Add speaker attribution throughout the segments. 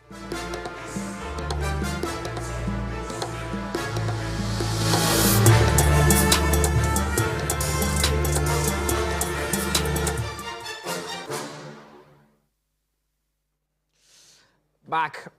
Speaker 1: Back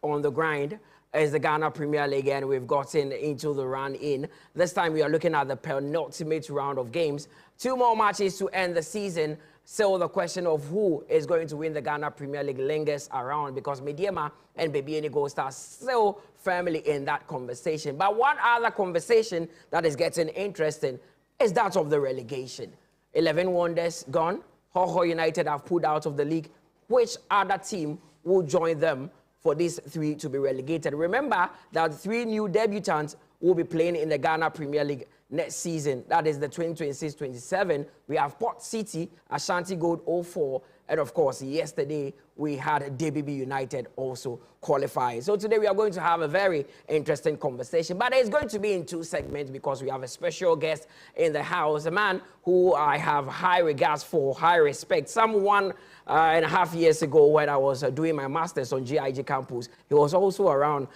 Speaker 1: on the grind is the Ghana Premier League, and we've gotten into the run-in. This time we are looking at the penultimate round of games. 2 more matches to end the season. So the question of who is going to win the Ghana Premier League lingers around, because Mediema and Baby Gold are still firmly in that conversation. But one other conversation that is getting interesting is that of the relegation. 11 Wonders gone. Ho United have pulled out of the league. Which other team will join them for these 3 to be relegated? Remember that 3 new debutants will be playing in the Ghana Premier League next season. That is the 2026-27. We have Port City, Ashanti Gold 04, and of course, yesterday we had DBB United also qualifying. So today we are going to have a very interesting conversation, but it's going to be in 2 segments because we have a special guest in the house, a man who I have high regards for, high respect. Someone 1.5 years ago when I was doing my master's on GIG campus, he was also around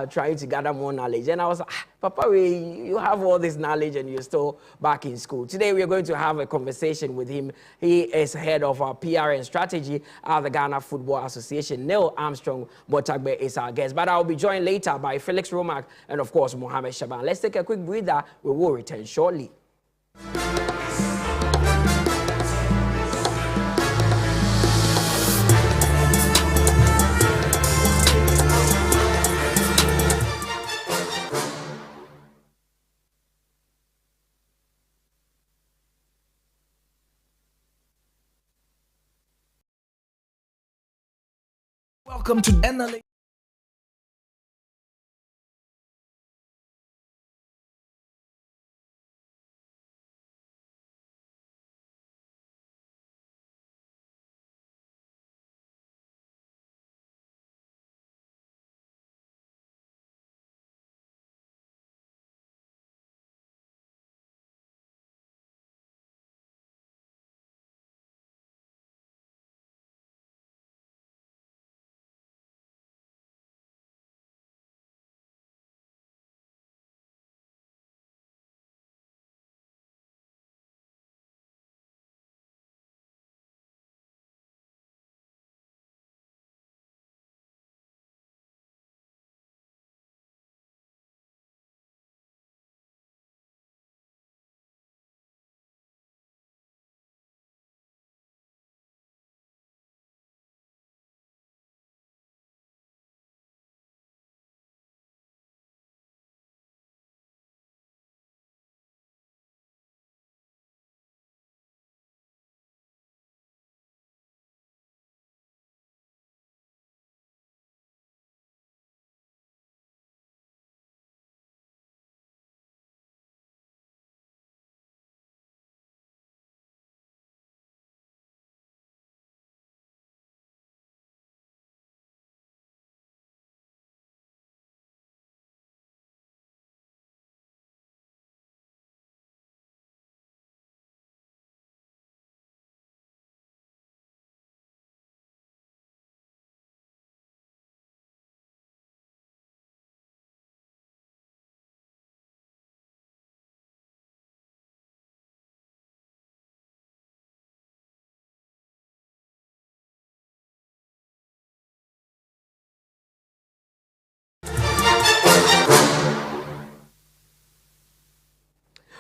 Speaker 1: trying to gather more knowledge. And I was like, Papa, you have all this knowledge and you're still back in school. Today we are going to have a conversation with him. He is head of our PR and strategy at the Ghana Football Association. Neil Armstrong Motagbe is our guest. But I'll be joined later by Felix Romack and of course Mohamed Shaban. Let's take a quick breather. We will return shortly.
Speaker 2: Welcome to NLA.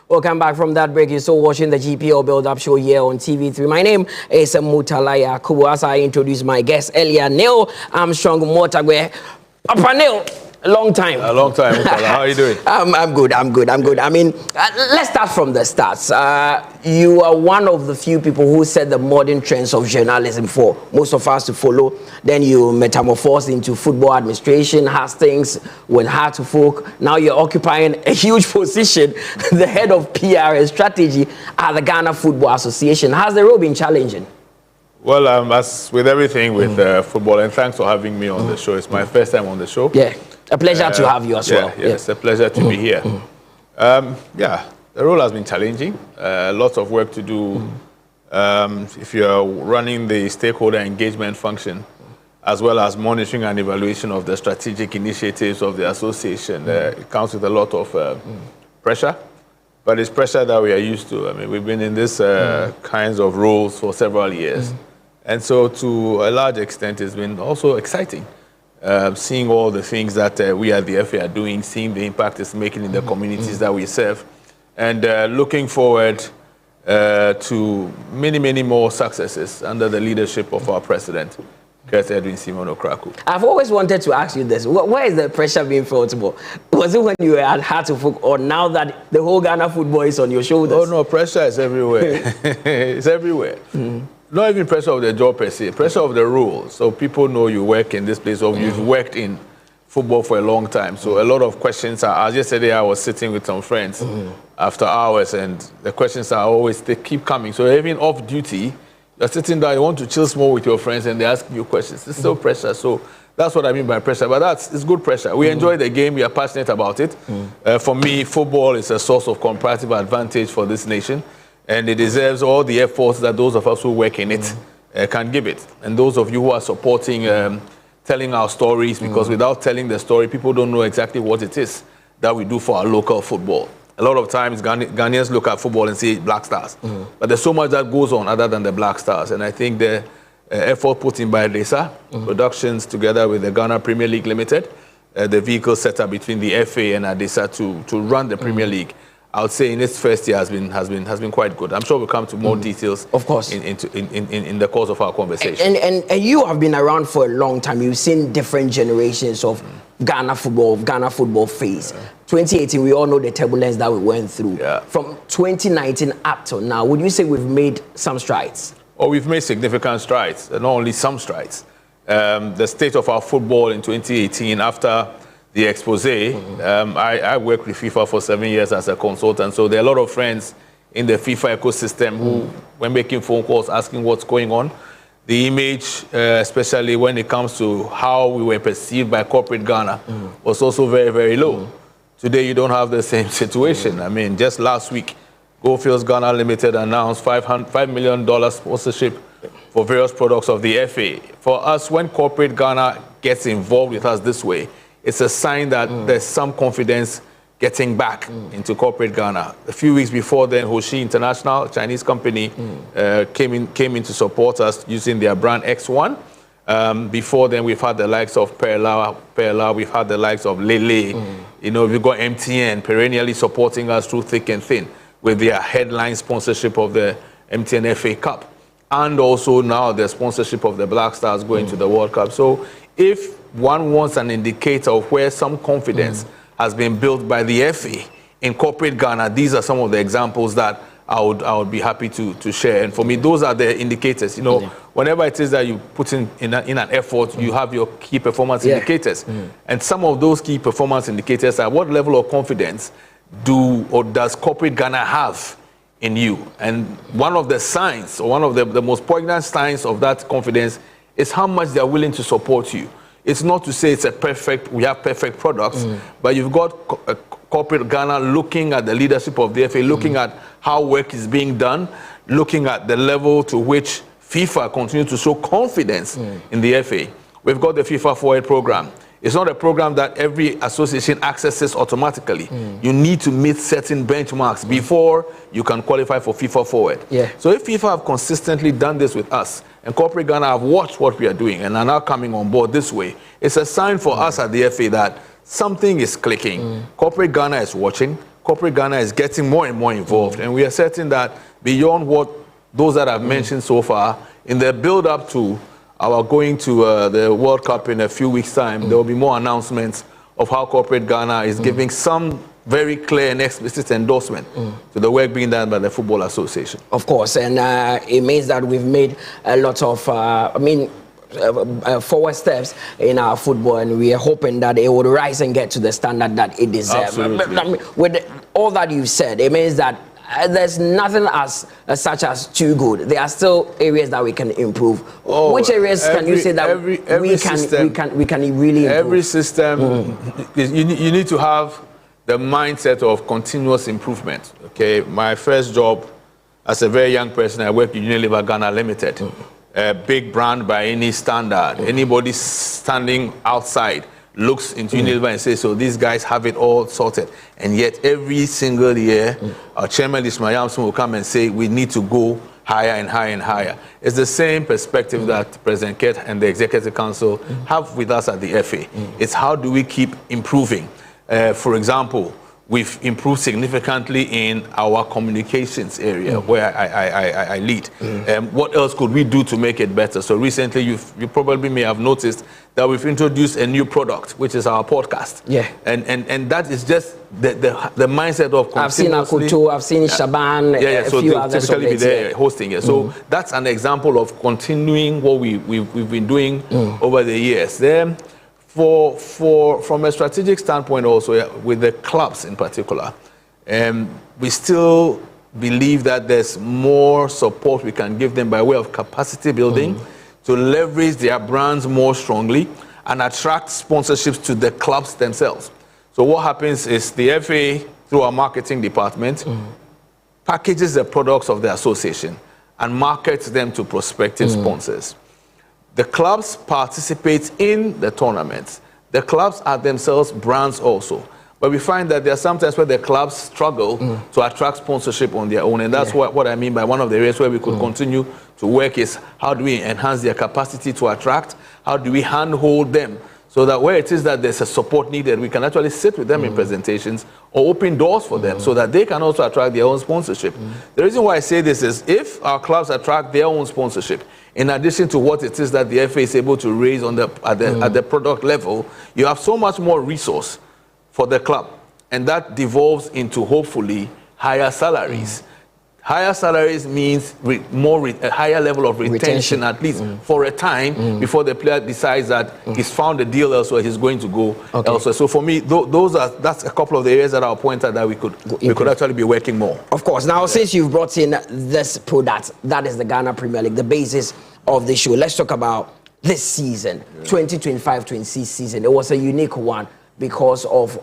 Speaker 1: Welcome back from that break. You're still watching the GPL build-up show here on TV3. My name is Mutalaya Kubu. As I introduced my guest earlier, Neil Armstrong Motagbe. Papa Neil, a long time.
Speaker 3: A long time, Mutala. How are you doing?
Speaker 1: I'm good. I mean, let's start from the starts. You are one of the few people who set the modern trends of journalism for most of us to follow. Then you metamorphosed into football administration, Hastings, went hard to folk. Now you're occupying a huge position, the head of PR and strategy at the Ghana Football Association. Has the role been challenging?
Speaker 3: Well, as with everything with football, and thanks for having me on the show. It's my first time on the show.
Speaker 1: Yeah, a pleasure to have you as well.
Speaker 3: Yeah, it's a pleasure to be here. Yeah, the role has been challenging. Lots of work to do. If you're running the stakeholder engagement function, as well as monitoring and evaluation of the strategic initiatives of the association. It comes with a lot of pressure, but it's pressure that we are used to. I mean, we've been in this kinds of roles for several years. And so to a large extent, it's been also exciting, seeing all the things that we at the FA are doing, seeing the impact it's making in the communities that we serve, and looking forward to many, many more successes under the leadership of our president, Kurt Edwin Simon Okraku.
Speaker 1: I've always wanted to ask you this. Where is the pressure being felt more? Was it when you were at Heart of Folk, or now that the whole Ghana football is on your shoulders?
Speaker 3: Oh, no, pressure is everywhere. It's everywhere. Not even pressure of the job per se, pressure of the rules. So people know you work in this place, or you've worked in football for a long time. So a lot of questions are asked. Yesterday I was sitting with some friends after hours, and the questions are always, they keep coming. So even off duty, you're sitting there, you want to chill small with your friends, and they ask you questions. It's still pressure. So that's what I mean by pressure. But it's good pressure. We enjoy the game. We are passionate about it. For me, football is a source of comparative advantage for this nation, and it deserves all the efforts that those of us who work in it can give it. And those of you who are supporting, telling our stories, because without telling the story, people don't know exactly what it is that we do for our local football. A lot of times, Ghanaians look at football and say Black Stars. But there's so much that goes on other than the Black Stars. And I think the effort put in by Lisa Productions together with the Ghana Premier League Limited, the vehicle set up between the FA and Adisa to run the Premier League, I would say in its first year has been quite good. I'm sure we'll come to more details,
Speaker 1: of course,
Speaker 3: in the course of our conversation.
Speaker 1: And you have been around for a long time. You've seen different generations of Ghana football phase. 2018, we all know the turbulence that we went through. From 2019 up till now, would you say we've made some strides?
Speaker 3: Oh, we've made significant strides, not only some strides. The state of our football in 2018, after the expose, I worked with FIFA for 7 years as a consultant, so there are a lot of friends in the FIFA ecosystem who were making phone calls asking what's going on. The image, especially when it comes to how we were perceived by corporate Ghana, was also very, very low. Today, you don't have the same situation. I mean, just last week, Goldfields Ghana Limited announced $5 million sponsorship for various products of the FA. For us, when corporate Ghana gets involved with us this way, it's a sign that there's some confidence getting back into corporate Ghana. A few weeks before then, Hoshi International, Chinese company, came in to support us using their brand X1. Before then, we've had the likes of Perla, we've had the likes of Lele. You know, we've got MTN perennially supporting us through thick and thin with their headline sponsorship of the MTN FA Cup. And also now the sponsorship of the Black Stars going to the World Cup. So if one wants an indicator of where some confidence has been built by the FA in corporate Ghana, these are some of the examples that I would be happy to share. And for me, those are the indicators. You know, whenever it is that you put in an effort, you have your key performance indicators. And some of those key performance indicators are what level of confidence does corporate Ghana have in you? And one of the signs, or one of the most poignant signs of that confidence is how much they are willing to support you. It's not to say we have perfect products, but you've got corporate Ghana looking at the leadership of the FA, looking at how work is being done, looking at the level to which FIFA continues to show confidence in the FA. We've got the FIFA Forward program. It's not a program that every association accesses automatically. You need to meet certain benchmarks before you can qualify for FIFA Forward. So if FIFA have consistently done this with us, and corporate Ghana have watched what we are doing and are now coming on board this way, it's a sign for us at the FA that something is clicking. Corporate Ghana is watching. Corporate Ghana is getting more and more involved. And we are certain that beyond what those that I've mentioned so far, in the build-up to our going to the World Cup in a few weeks' time, there will be more announcements of how corporate Ghana is giving some very clear and explicit endorsement to the work being done by the Football Association.
Speaker 1: Of course, and it means that we've made a lot of, forward steps in our football, and we are hoping that it would rise and get to the standard that it deserves. With all that you've said, it means that there's nothing as such as too good. There are still areas that we can improve. Which areas can you say that we can really improve?
Speaker 3: Every system, you need to have the mindset of continuous improvement. Okay, my first job as a very young person, I worked in Unilever Ghana Limited. a big brand by any standard. Anybody standing outside looks into Unilever and says, so these guys have it all sorted. And yet every single year, our chairman, Ishmael Yamson, will come and say, we need to go higher and higher and higher. It's the same perspective that President Kett and the Executive Council have with us at the FA. It's how do we keep improving? For example, we've improved significantly in our communications area where I lead. What else could we do to make it better? So recently, you probably may have noticed that we've introduced a new product, which is our podcast.
Speaker 1: Yeah.
Speaker 3: And that is just the mindset of
Speaker 1: I've seen Akutu, I've seen Shaban, a
Speaker 3: so
Speaker 1: few
Speaker 3: they
Speaker 1: others.
Speaker 3: typically be there hosting it. So that's an example of continuing what we've been doing over the years. Then, from a strategic standpoint also, with the clubs in particular, we still believe that there's more support we can give them by way of capacity building to leverage their brands more strongly and attract sponsorships to the clubs themselves. So what happens is the FA, through our marketing department, packages the products of the association and markets them to prospective sponsors. The clubs participate in the tournaments. The clubs are themselves brands also. But we find that there are sometimes where the clubs struggle to attract sponsorship on their own. And that's what I mean by one of the areas where we could continue to work is how do we enhance their capacity to attract? How do we handhold them? So that where it is that there's a support needed, we can actually sit with them in presentations or open doors for them so that they can also attract their own sponsorship. The reason why I say this is if our clubs attract their own sponsorship, in addition to what it is that the FA is able to raise on at the product level, you have so much more resource for the club. And that devolves into, hopefully, higher salaries. Higher salaries means a higher level of retention at least for a time before the player decides that he's found a deal elsewhere, he's going to go elsewhere. So for me, that's a couple of the areas that I'll point out that we could actually be working more.
Speaker 1: Of course. Now, since you've brought in this product, that is the Ghana Premier League, the basis of the show, let's talk about this season, 2025-26 season. It was a unique one because of,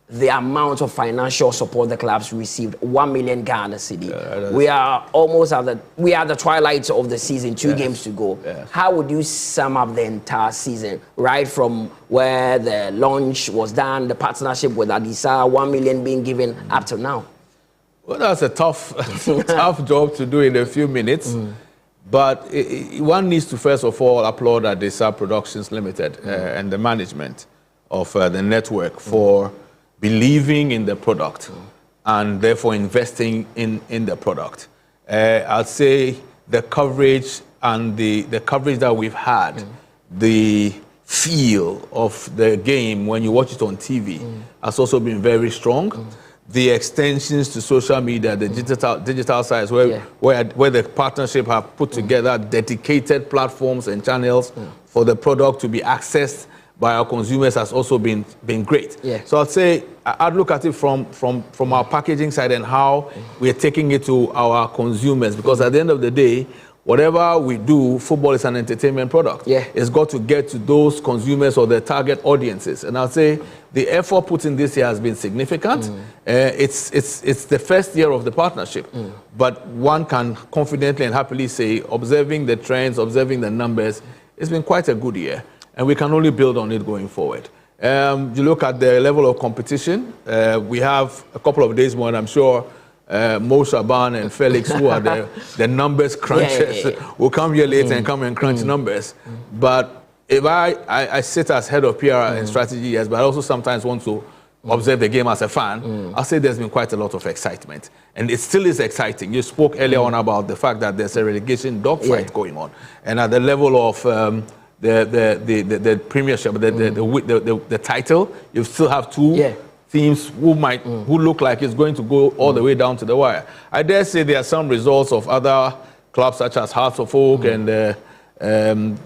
Speaker 1: the amount of financial support the clubs received, 1 million Ghana cedi. We are almost at the twilight of the season, 2 games to go. How would you sum up the entire season, right from where the launch was done, the partnership with Adisa, 1 million being given up to now?
Speaker 3: Well, that's a tough job to do in a few minutes. But one needs to first of all applaud Adisa Productions Limited and the management of the network for believing in the product and therefore investing in the product. I'd say the coverage and the coverage that we've had, the feel of the game when you watch it on TV has also been very strong. The extensions to social media, the digital sites where the partnership have put together dedicated platforms and channels for the product to be accessed by our consumers has also been great. So I'd say I'd look at it from our packaging side and how we're taking it to our consumers, because at the end of the day, whatever we do, football is an entertainment product. It's got to get to those consumers or the target audiences. And I'll say the effort put in this year has been significant. It's the first year of the partnership. But one can confidently and happily say, observing the trends, observing the numbers, it's been quite a good year. And we can only build on it going forward. You look at the level of competition. We have a couple of days more, and I'm sure Mo Shaban and Felix, who are the numbers crunchers, will come here later and come and crunch numbers. But if I sit as head of PR and strategy, yes, but I also sometimes want to observe the game as a fan, I'll say there's been quite a lot of excitement. And it still is exciting. You spoke earlier on about the fact that there's a relegation dogfight going on. And at the level of the premiership, the title, you still have 2 teams who look like it's going to go all the way down to the wire. I dare say there are some results of other clubs such as Hearts of Oak and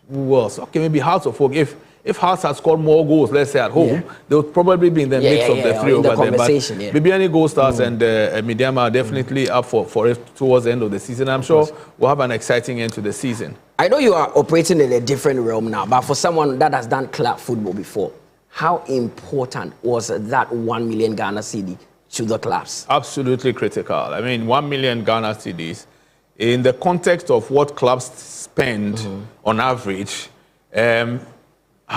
Speaker 3: who else? Okay, maybe Hearts of Oak. If Hearts had scored more goals, let's say at home, they would probably be in the mix of the 3 over them. But Bibiani Gold Stars and Midiama are definitely up for it towards the end of the season. I'm sure we'll have an exciting end to the season.
Speaker 1: I know you are operating in a different realm now, but for someone that has done club football before, how important was that 1 million Ghana cedi to the clubs?
Speaker 3: Absolutely critical. 1 million Ghana cedis in the context of what clubs spend on average, I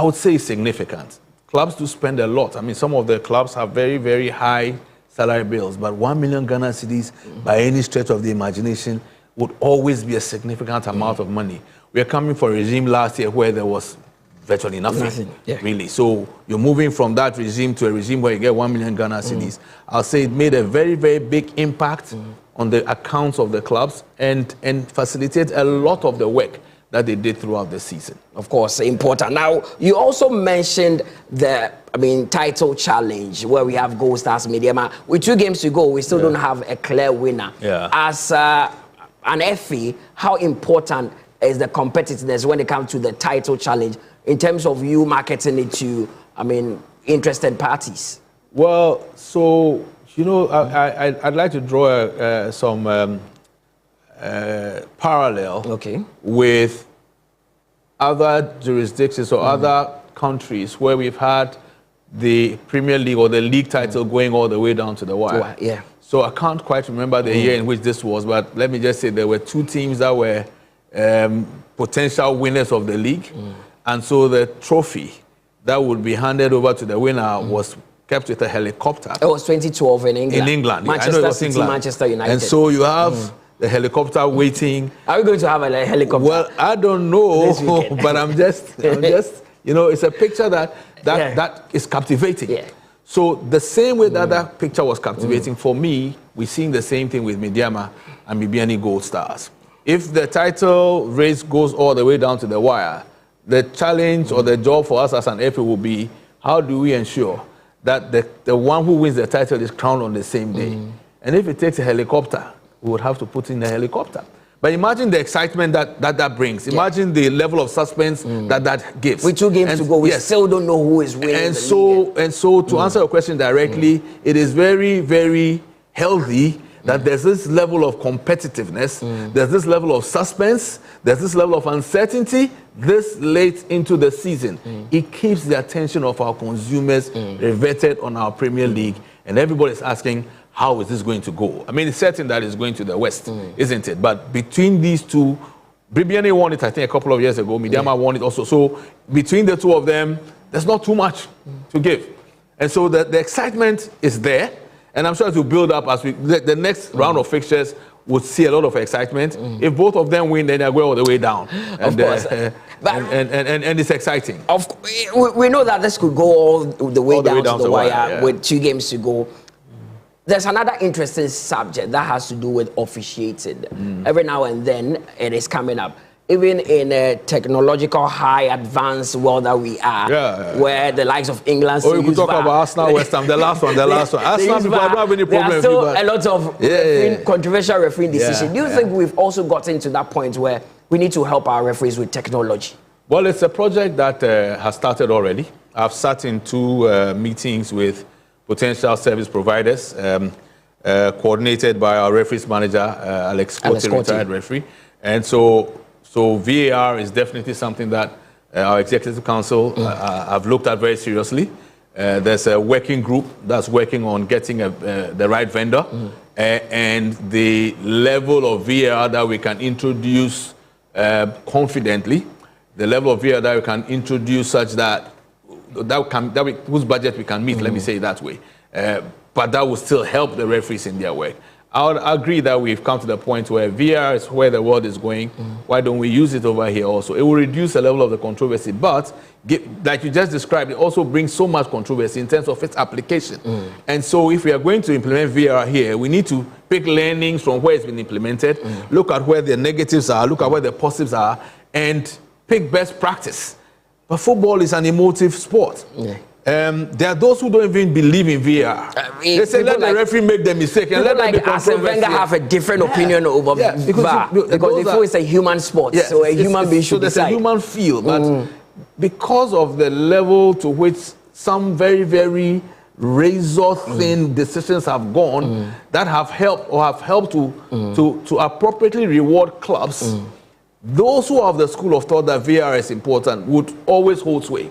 Speaker 3: would say it's significant. Clubs do spend a lot. I mean, some of the clubs have very, very high salary bills, but 1 million Ghana cedis, by any stretch of the imagination, would always be a significant amount of money. We are coming from a regime last year where there was virtually nothing. Really. So you're moving from that regime to a regime where you get 1 million Ghana cedis. I'll say it made a very, very big impact on the accounts of the clubs and facilitate a lot of the work that they did throughout the season.
Speaker 1: Of course, important. Now, you also mentioned the, title challenge where we have Gold Stars Media. With 2 games to go, we still don't have a clear winner. As an FA, how important is the competitiveness when it comes to the title challenge in terms of you marketing it to, interested parties?
Speaker 3: Well, so, I'd like to draw some parallel with other jurisdictions or other countries where we've had the Premier League or the league title going all the way down to the wire. So I can't quite remember the year in which this was, but let me just say there were 2 teams that were potential winners of the league. And so the trophy that would be handed over to the winner was kept with a helicopter.
Speaker 1: It was 2012 in England.
Speaker 3: In England.
Speaker 1: Manchester City, Manchester United.
Speaker 3: And so you have the helicopter waiting.
Speaker 1: Are we going to have a helicopter?
Speaker 3: Well, I don't know, but I'm just, it's a picture that is captivating. So the same way that picture was captivating for me, we're seeing the same thing with Midiama and Mibiani Gold Stars. If the title race goes all the way down to the wire, the challenge or the job for us as an FA will be, how do we ensure that the one who wins the title is crowned on the same day? And if it takes a helicopter, we would have to put in a helicopter. But imagine the excitement that brings. Imagine the level of suspense that gives.
Speaker 1: With 2 games to go, we still don't know who is winning.
Speaker 3: And so to answer your question directly, it is very, very healthy that there's this level of competitiveness, there's this level of suspense, there's this level of uncertainty this late into the season. It keeps the attention of our consumers riveted on our Premier League, and everybody's asking, how is this going to go? It's certain that it's going to the West, isn't it? But between these 2, Bibiani won it, I think, a couple of years ago. Midiama won it also. So between the 2 of them, there's not too much to give. And so the excitement is there. And I'm sure it will build up as the next round of fixtures would see a lot of excitement. If both of them win, then they'll go all the way down.
Speaker 1: Of course.
Speaker 3: And it's exciting.
Speaker 1: We know that this could go all the way down to the wire with 2 games to go. There's another interesting subject that has to do with officiating. Every now and then, it is coming up. Even in a technological, high, advanced world that we are, where the likes of England...
Speaker 3: you could talk about Arsenal, West Ham, the last one. Arsenal, people don't have any problem.
Speaker 1: There are still a lot of controversial refereeing decisions. Do you think we've also gotten to that point where we need to help our referees with technology?
Speaker 3: Well, it's a project that has started already. I've sat in 2 meetings with potential service providers, coordinated by our referees manager, Alex Scotty, retired referee. And so VAR is definitely something that our Executive Council have looked at very seriously. There's a working group that's working on getting the right vendor and the level of VAR that we can introduce confidently, the level of VAR that we can introduce such that whose budget we can meet, let me say it that way. But that will still help the referees in their work. I would agree that we've come to the point where VR is where the world is going. Why don't we use it over here also? It will reduce the level of the controversy, but like you just described, it also brings so much controversy in terms of its application. And so if we are going to implement VR here, we need to pick learnings from where it's been implemented, look at where the negatives are, look at where the positives are, and pick best practice. But football is an emotive sport. There are those who don't even believe in VR. They say let the referee make the mistake and let them be
Speaker 1: controversial. Arsene Wenger have a different opinion over VAR because they feel it's a human sport, so a human being should decide.
Speaker 3: So there's a human feel, but because of the level to which some very, very razor-thin decisions have gone that have helped to appropriately reward clubs, those who have the school of thought that VAR is important would always hold sway.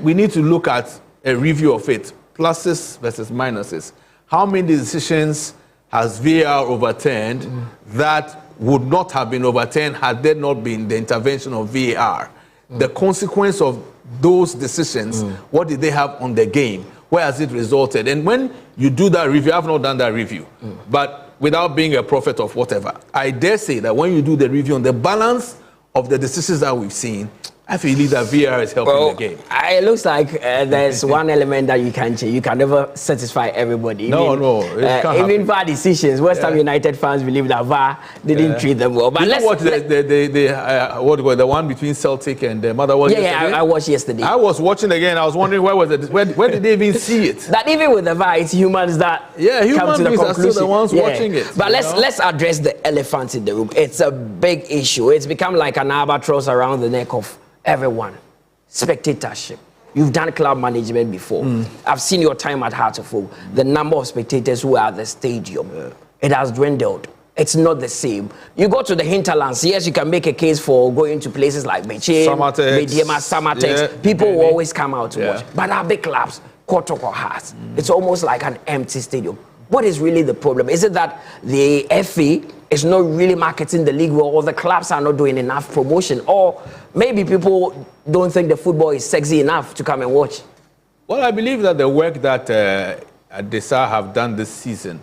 Speaker 3: We need to look at a review of it, pluses versus minuses. How many decisions has VAR overturned that would not have been overturned had there not been the intervention of VAR. The consequence of those decisions, what did they have on the game? Where has it resulted? And when you do that review, I've not done that review, but without being a prophet of whatever, I dare say that when you do the review on the balance of the decisions that we've seen, I feel that VR is helping the game.
Speaker 1: It looks like there's one element that you can change. You can never satisfy everybody. Even VAR decisions. West Ham United fans believe that VAR didn't treat them well. But
Speaker 3: you know what the one between Celtic and Motherwell?
Speaker 1: I watched yesterday.
Speaker 3: I was watching again. I was wondering where did they even see it?
Speaker 1: That even with the VAR, it's humans that come to the conclusion.
Speaker 3: Are still the ones watching it.
Speaker 1: But let's address the elephant in the room. It's a big issue. It's become like an albatross around the neck of everyone. Spectatorship. You've done club management before. I've seen your time at Heart of Oak. The number of spectators who are at the stadium, it has dwindled. It's not the same. You go to the hinterlands, yes, you can make a case for going to places like Beche, Mediema, Samatex. People will always come out to watch. But our big clubs, Kotoko Hearts, it's almost like an empty stadium. What is really the problem? Is it that the FA is not really marketing the league well, or the clubs are not doing enough promotion, or maybe people don't think the football is sexy enough to come and watch?
Speaker 3: Well, I believe that the work that Adesa have done this season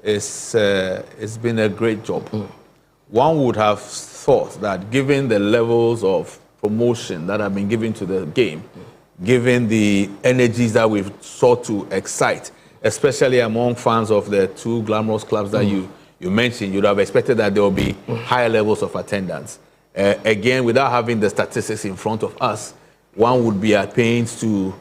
Speaker 3: it's been a great job. One would have thought that given the levels of promotion that have been given to the game, given the energies that we've sought to excite, especially among fans of the two glamorous clubs that you mentioned, you'd have expected that there will be higher levels of attendance. Again, without having the statistics in front of us, one would be at pains to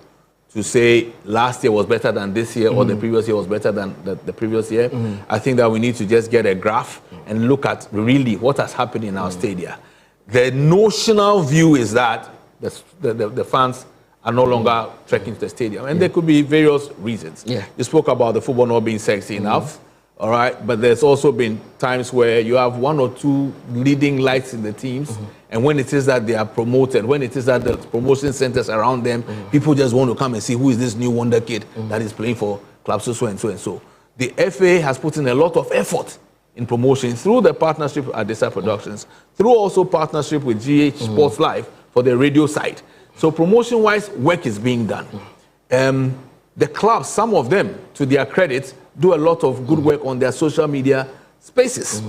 Speaker 3: say last year was better than this year or the previous year was better than the previous year. I think that we need to just get a graph and look at really what has happened in our stadia. The notional view is that the fans are no longer trekking to the stadium. And there could be various reasons. You spoke about the football not being sexy enough, all right? But there's also been times where you have one or two leading lights in the teams, and when it is that they are promoted, when it is that the promotion centers around them, people just want to come and see who is this new wonder kid that is playing for club so and so and so. The FA has put in a lot of effort in promotion through the partnership with Adesa Productions, through also partnership with GH Sports Live for the radio side. So promotion-wise, work is being done. The clubs, some of them, to their credit, do a lot of good work on their social media spaces.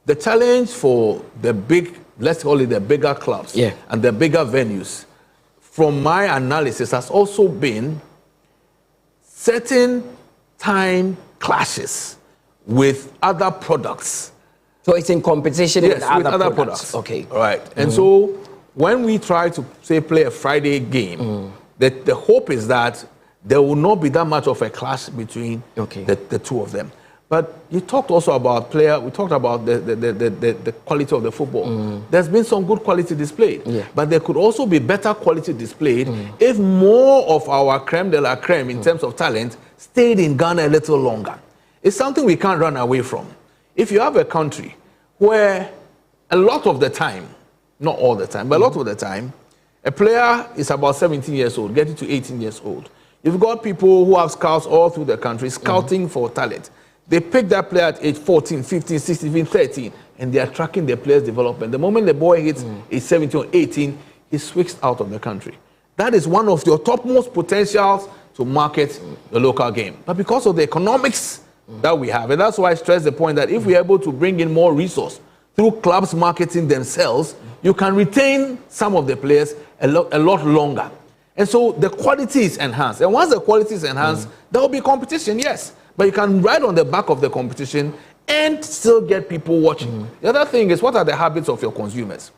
Speaker 3: The challenge for the big, let's call it the bigger clubs and the bigger venues, from my analysis, has also been certain time clashes with other products.
Speaker 1: So it's in competition with other products.
Speaker 3: Okay. All right. And so when we try to, say, play a Friday game, the hope is that there will not be that much of a clash between the two of them. But you talked also about we talked about the quality of the football. There's been some good quality displayed, but there could also be better quality displayed if more of our creme de la creme in terms of talent stayed in Ghana a little longer. It's something we can't run away from. If you have a country where a lot of the time, not all the time, but a lot of the time, a player is about 17 years old, getting to 18 years old. You've got people who have scouts all through the country scouting for talent. They pick that player at age 14, 15, 16, even 13, and they are tracking the player's development. The moment the boy hits age 17 or 18, he's switched out of the country. That is one of your topmost potentials to market the local game. But because of the economics that we have, and that's why I stress the point that if we're able to bring in more resource through clubs marketing themselves, you can retain some of the players a lot longer. And so the quality is enhanced. And once the quality is enhanced, there will be competition, yes. But you can ride on the back of the competition and still get people watching. The other thing is, what are the habits of your consumers?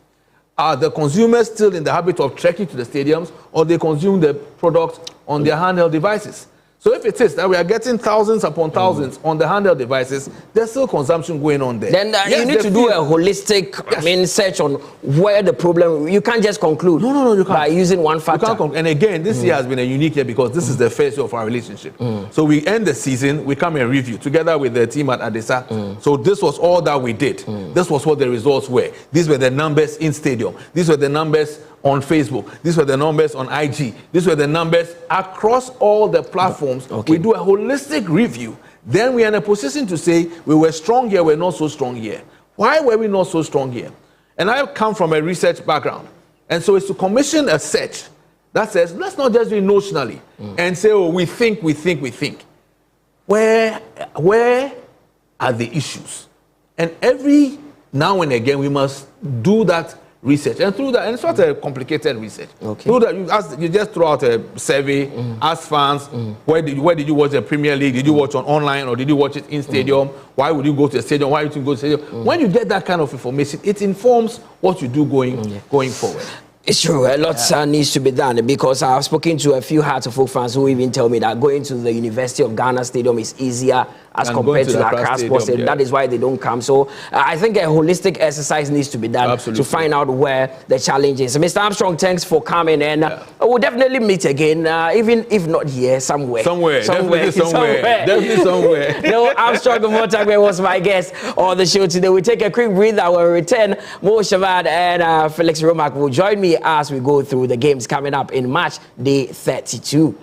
Speaker 3: Are the consumers still in the habit of trekking to the stadiums, or they consume the product on their handheld devices? So if it is that we are getting thousands upon thousands on the handheld devices, there's still consumption going on there.
Speaker 1: Then you need to do a holistic search on where the problem. You can't just conclude you can't. By using one factor.
Speaker 3: And again, this year has been a unique year because this is the first year of our relationship. So we end the season, we come and review together with the team at Adesa. So this was all that we did. This was what the results were. These were the numbers in stadium. These were the numbers on Facebook. These were the numbers on IG. These were the numbers across all the platforms. We do a holistic review. Then we are in a position to say we were strong here, we're not so strong here. Why were we not so strong here? And I come from a research background. And so it's to commission a search that says, let's not just do it notionally and say, oh, we think. Where are the issues? And every now and again, we must do that research. And through that, and it's not a complicated research.
Speaker 1: Okay.
Speaker 3: Through that, you just throw out a survey, ask fans, where did you watch the Premier League? Did you watch on online or did you watch it in stadium? Why would you go to the stadium? Why would you go to the stadium? When you get that kind of information, it informs what you do going forward.
Speaker 1: It's true. A lot needs to be done because I've spoken to a few Hearts of Oak fans who even tell me that going to the University of Ghana Stadium is easier as compared to the Accra Sports Stadium. That is why they don't come. So I think a holistic exercise needs to be done to find out where the challenge is. Mr. Armstrong, thanks for coming, and we'll definitely meet again, even if not here, somewhere.
Speaker 3: Definitely somewhere.
Speaker 1: No, Armstrong Motagwe was my guest on the show today. We take a quick breather. I will return. Mo Shavad and Felix Romack will join me as we go through the games coming up in March Day 32.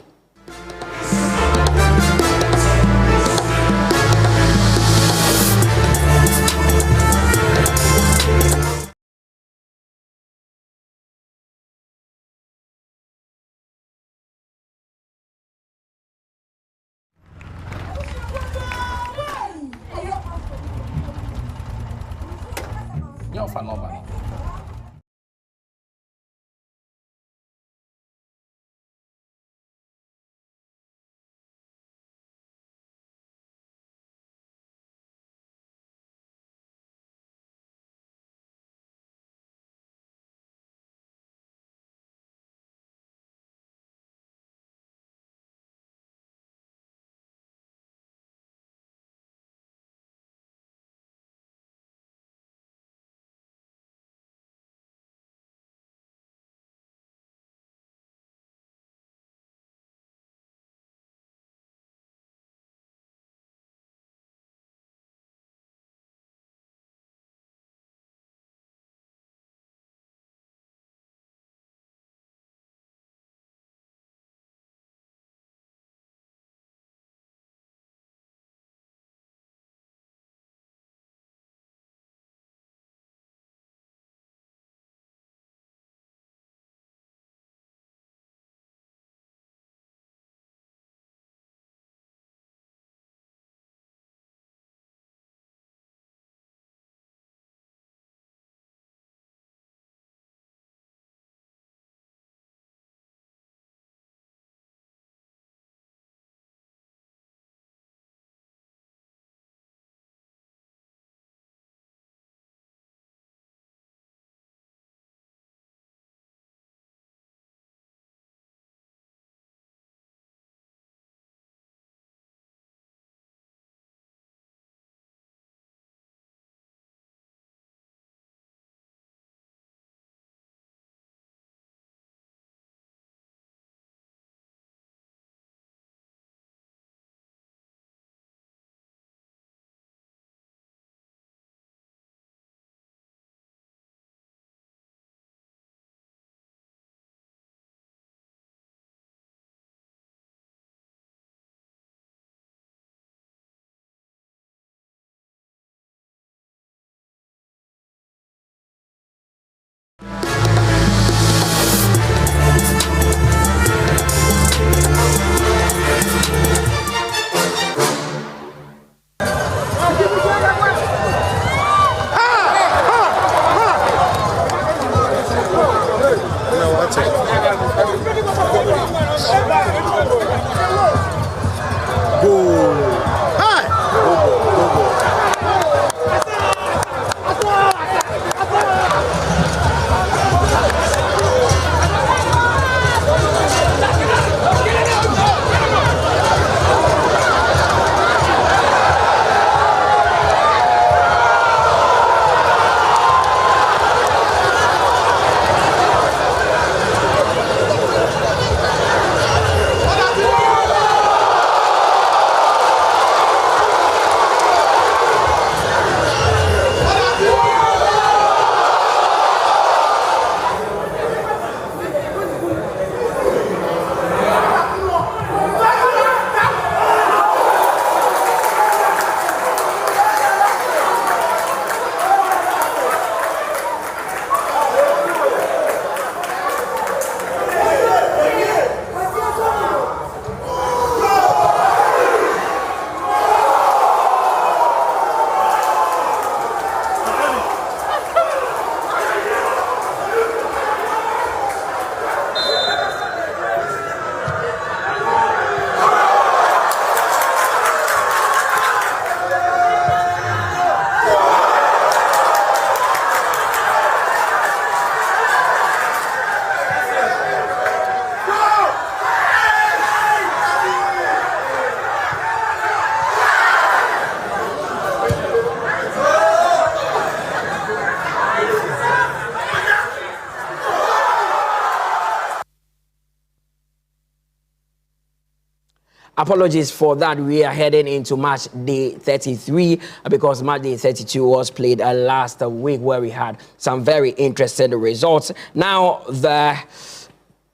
Speaker 1: Apologies for that. We are heading into match day 33 because match day 32 was played last week where we had some very interesting results. Now, the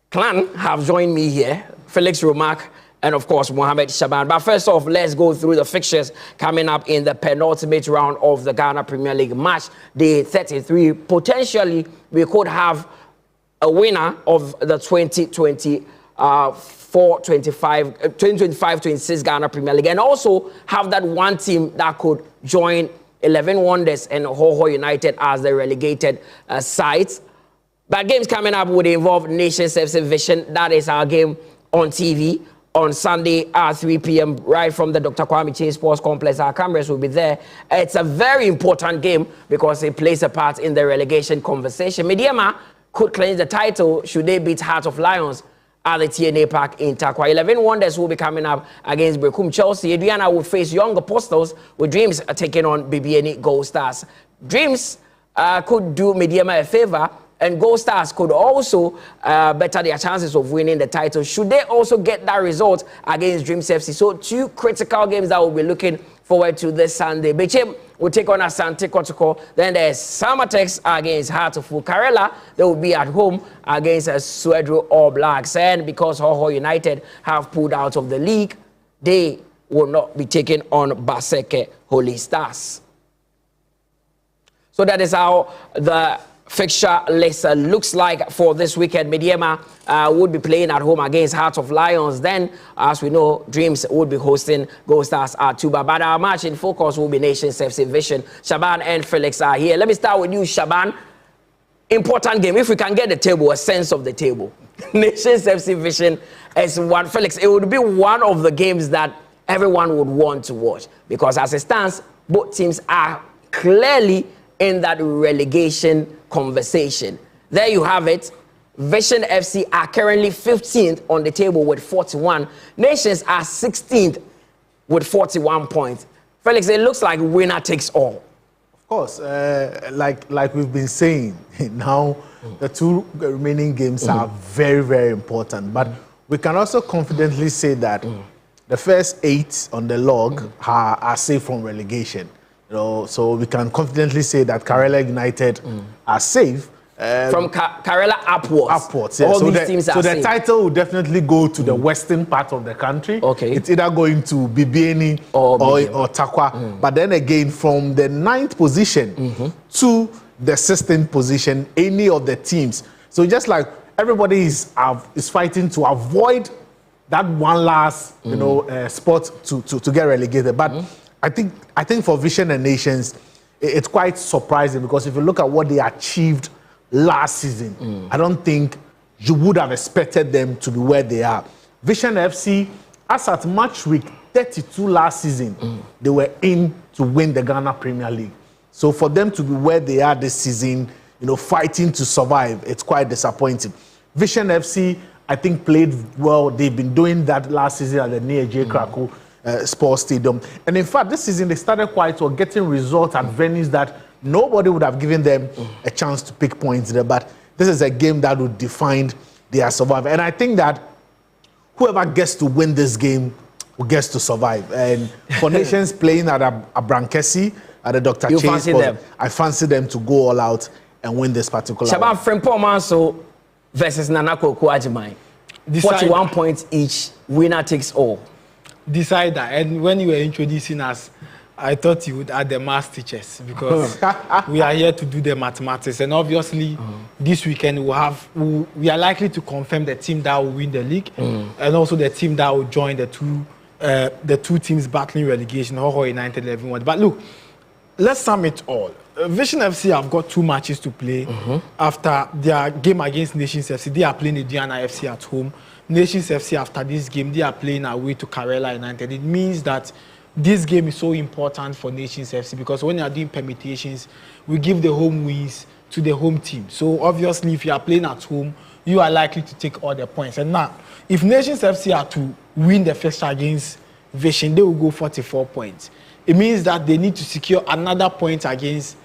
Speaker 1: clan have joined me here, Felix Romack and, of course, Mohamed Shaban. But first off, let's go through the fixtures coming up in the penultimate round of the Ghana Premier League match day 33. Potentially, we could have a winner of the 2025-26 Ghana Premier League, and also have that one team that could join 11 Wonders and Ho United as the relegated sides. But games coming up would involve Nations FC Vision. That is our game on TV on Sunday at 3 p.m. right from the Dr. Kwame Chase Sports Complex. Our cameras will be there. It's a very important game because it plays a part in the relegation conversation. Mediama could claim the title should they beat Heart of Lions at the TNA Park in Takwa. 11 Wonders will be coming up against Brekum Chelsea. Adriana will face Young Apostles, with Dreams taking on BBNE Gold Stars. Dreams could do Mediama a favor, and Gold Stars could also better their chances of winning the title should they also get that result against Dreams FC. So 2 critical games that we'll be looking forward to this Sunday. Bechem will take on Asante Kotoko. Then there's Samatex against Heart of Karela. They will be at home against Suedro All Blacks. And because Ho United have pulled out of the league, they will not be taking on Baseke Holy Stars. So that is how the fixture list looks like for this weekend. Mediema would be playing at home against Heart of Lions. Then, as we know, Dreams would be hosting Gold Stars at Tuba. But our match in focus will be Nations FC Vision. Shaban and Felix are here. Let me start with you, Shaban. Important game. If we can get the table, a sense of the table. Nations FC Vision is one. Felix, it would be one of the games that everyone would want to watch because as it stands, both teams are clearly in that relegation conversation. There you have it. Vision FC are currently 15th on the table with 41. Nations are 16th with 41 points. Felix, it looks like winner takes all.
Speaker 4: Of course, like we've been saying, now the 2 remaining games are very, very important. But we can also confidently say that the first 8 on the log are safe from relegation. You know, so we can confidently say that Karela United are safe.
Speaker 1: From Karela upwards.
Speaker 4: Yeah.
Speaker 1: All
Speaker 4: so
Speaker 1: these teams are
Speaker 4: the
Speaker 1: safe.
Speaker 4: title will definitely go to the western part of the country.
Speaker 1: Okay.
Speaker 4: It's either going to BBNE or Takwa. But then again, from the 9th position to the 16th position, any of the teams. So just like everybody is fighting to avoid that one last spot to get relegated. But I think for Vision and Nations, it's quite surprising because if you look at what they achieved last season, I don't think you would have expected them to be where they are. Vision FC, as at match week 32 last season, they were in to win the Ghana Premier League. So for them to be where they are this season, fighting to survive, it's quite disappointing. Vision FC, I think, played well. They've been doing that last season at the near J. Krakow Sports Stadium. And in fact, this season they started quite well, getting results at venues that nobody would have given them a chance to pick points there. But this is a game that would define their survival. And I think that whoever gets to win this game gets to survive. And for Nations playing at Abrankesi, at the Dr.
Speaker 1: You
Speaker 4: Chase
Speaker 1: fancy
Speaker 4: Sports,
Speaker 1: them?
Speaker 4: I fancy them to go all out and win this particular
Speaker 1: Shaban
Speaker 4: one.
Speaker 1: Frimpong Manso versus Nanako Kouadjimai. 41 points each. Winner takes all.
Speaker 2: Decide that. And when you were introducing us, I thought you would add the maths teachers because we are here to do the mathematics. And obviously, this weekend we are likely to confirm the team that will win the league and also the team that will join the two teams battling relegation, Ho United 11-1. But look, let's sum it all. Vision FC have got 2 matches to play after their game against Nations FC. They are playing Indiana FC at home. Nations FC, after this game, they are playing away to Karela United. It means that this game is so important for Nations FC because when you are doing permutations, we give the home wins to the home team. So obviously, if you are playing at home, you are likely to take all the points. And now, if Nations FC are to win the first against Vision, they will go 44 points. It means that they need to secure another point against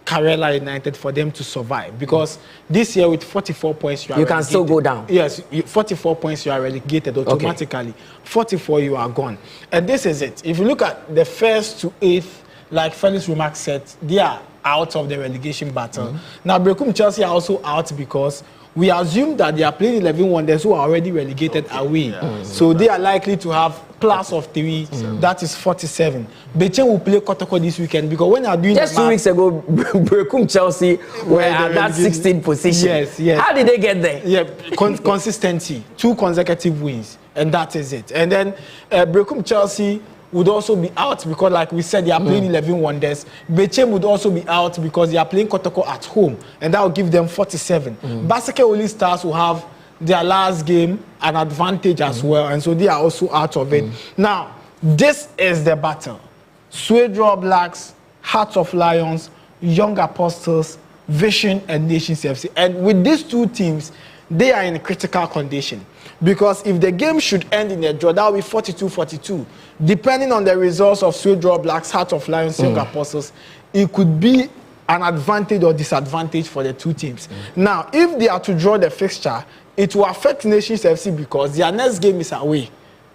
Speaker 2: Karela United for them to survive, because this year with 44 points
Speaker 1: you can still go down.
Speaker 2: Yes, 44 points you are relegated automatically. 44 you are gone. And this is it. If you look at the first to eighth, like Felix Remark said, they are out of the relegation battle. Now Brekum Chelsea are also out because we assume that they are playing 11 Wonders who are already relegated away. So they are likely to have plus of 3, that is 47. Bechen will play Kotoko this weekend, because when they are doing
Speaker 1: just 2 weeks ago, Brekum Chelsea were at that 16th position.
Speaker 2: Yes.
Speaker 1: How did they get there?
Speaker 2: Yeah, consistency, 2 consecutive wins, and that is it. And then Brekum Chelsea would also be out because, like we said, they are playing 11 Wonders. Bechem would also be out because they are playing Kotoko at home, and that will give them 47. Basake Oli Stars will have their last game an advantage as well, and so they are also out of it. Now, this is the battle. Suedro Blacks, Hearts of Lions, Young Apostles, Vision, and Nations FC. And with these 2 teams, they are in critical condition, because if the game should end in a draw, that will be 42-42. Depending on the results of Suedro Blacks, Heart of Lions, Young Apostles, it could be an advantage or disadvantage for the 2 teams. Now, if they are to draw the fixture, it will affect Nations FC because their next game is away